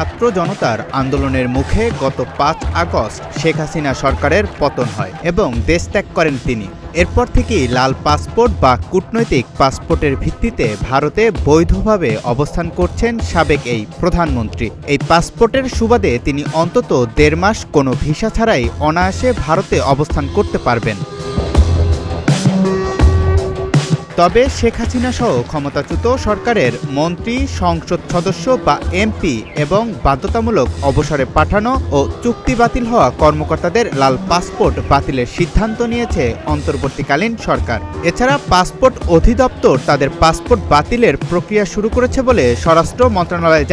ছাত্র জনতার আন্দোলনের মুখে গত ৫ আগস্ট শেখ হাসিনা সরকারের পতন হয় এবং দেশ ত্যাগ করেন তিনি। এরপর থেকেই লাল পাসপোর্ট বা কূটনৈতিক পাসপোর্টের ভিত্তিতে ভারতে বৈধভাবে অবস্থান করছেন সাবেক এই প্রধানমন্ত্রী। এই পাসপোর্টের সুবাদে তিনি অন্তত ১.৫ মাস কোনো ভিসা ছাড়াই অনায়াসে ভারতে অবস্থান করতে পারবেন। তবে শেখ হাসিনা সহ ক্ষমতাচ্যুত সরকারের মন্ত্রী, সংসদ সদস্য বা এমপি এবং বাধ্যতামূলক অবসরে পাঠানো ও চুক্তি বাতিল হওয়া কর্মকর্তাদের লাল পাসপোর্ট বাতিলের সিদ্ধান্ত নিয়েছে অন্তর্বর্তীকালীন সরকার। এছাড়া পাসপোর্ট অধিদপ্তর তাদের পাসপোর্ট বাতিলের প্রক্রিয়া শুরু করেছে বলে স্বরাষ্ট্র মন্ত্রণালয়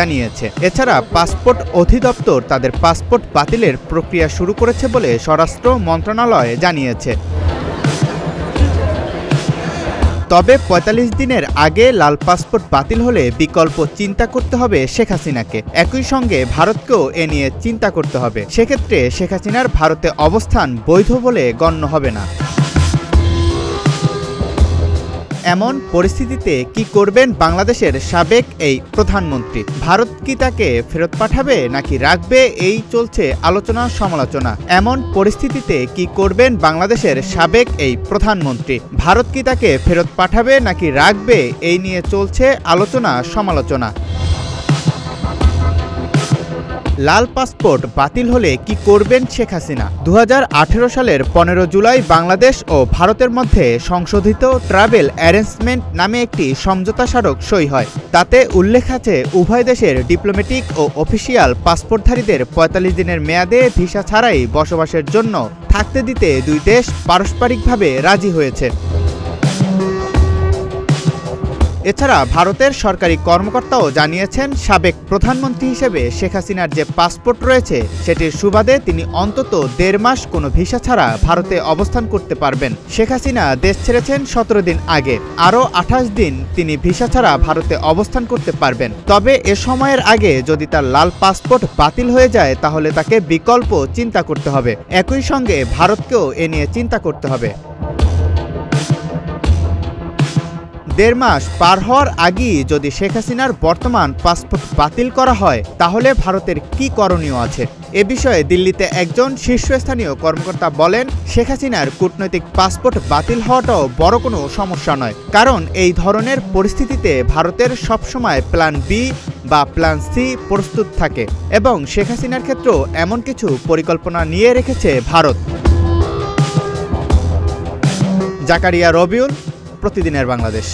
জানিয়েছে। তবে ৪৫ দিনের আগে লাল পাসপোর্ট বাতিল হলে বিকল্প চিন্তা করতে হবে শেখ হাসিনাকে। একই সঙ্গে ভারতকেও এ নিয়ে চিন্তা করতে হবে। সেক্ষেত্রে শেখ হাসিনার ভারতে অবস্থান বৈধ বলে গণ্য হবে না। এমন পরিস্থিতিতে কি করবেন বাংলাদেশের সাবেক এই প্রধানমন্ত্রী? ভারত কি তাকে ফেরত পাঠাবে নাকি রাখবে, এই চলছে আলোচনা সমালোচনা। এমন পরিস্থিতিতে কি করবেন বাংলাদেশের সাবেক এই প্রধানমন্ত্রী? ভারত কি তাকে ফেরত পাঠাবে নাকি রাখবে, এই নিয়ে চলছে আলোচনা সমালোচনা। লাল পাসপোর্ট বাতিল হলে কি করবেন শেখ হাসিনা? ২০১৮ সালের ১৫ জুলাই বাংলাদেশ ও ভারতের মধ্যে সংশোধিত ট্রাভেল অ্যারেঞ্জমেন্ট নামে একটি সমঝোতা স্মারক সই হয়। তাতে উল্লেখ আছে উভয় দেশের ডিপ্লোম্যাটিক ও অফিসিয়াল পাসপোর্টধারীদের ৪৫ দিনের মেয়াদে ভিসা ছাড়াই বসবাসের জন্য থাকতে দিতে দুই দেশ পারস্পরিকভাবে রাজি হয়েছে। এছাড়া ভারতের সরকারি কর্মকর্তাও জানিয়েছেন সাবেক প্রধানমন্ত্রী হিসেবে শেখ হাসিনার যে পাসপোর্ট রয়েছে সেটির সুবাদে তিনি অন্তত ১.৫ মাস কোনো ভিসা ছাড়া ভারতে অবস্থান করতে পারবেন। শেখ হাসিনা দেশ ছেড়েছেন ১৭ দিন আগে, আরও ২৮ দিন তিনি ভিসা ছাড়া ভারতে অবস্থান করতে পারবেন। তবে এ সময়ের আগে যদি তার লাল পাসপোর্ট বাতিল হয়ে যায় তাহলে তাকে বিকল্প চিন্তা করতে হবে। একই সঙ্গে ভারতকেও এ নিয়ে চিন্তা করতে হবে। ১.৫ মাস পার হওয়ার আগেই যদি শেখ হাসিনার বর্তমান পাসপোর্ট বাতিল করা হয় তাহলে ভারতের কি করণীয় আছে? এ বিষয়ে দিল্লিতে একজন শীর্ষস্থানীয় কর্মকর্তা বলেন, শেখ হাসিনার কূটনৈতিক পাসপোর্ট বাতিল হওয়াটাও বড় কোনো সমস্যা নয়, কারণ এই ধরনের পরিস্থিতিতে ভারতের সবসময় প্ল্যান বি বা প্ল্যান সি প্রস্তুত থাকে এবং শেখ হাসিনার ক্ষেত্রেও এমন কিছু পরিকল্পনা নিয়ে রেখেছে ভারত। জাকারিয়া রবিউল, প্রতিদিনের বাংলাদেশ।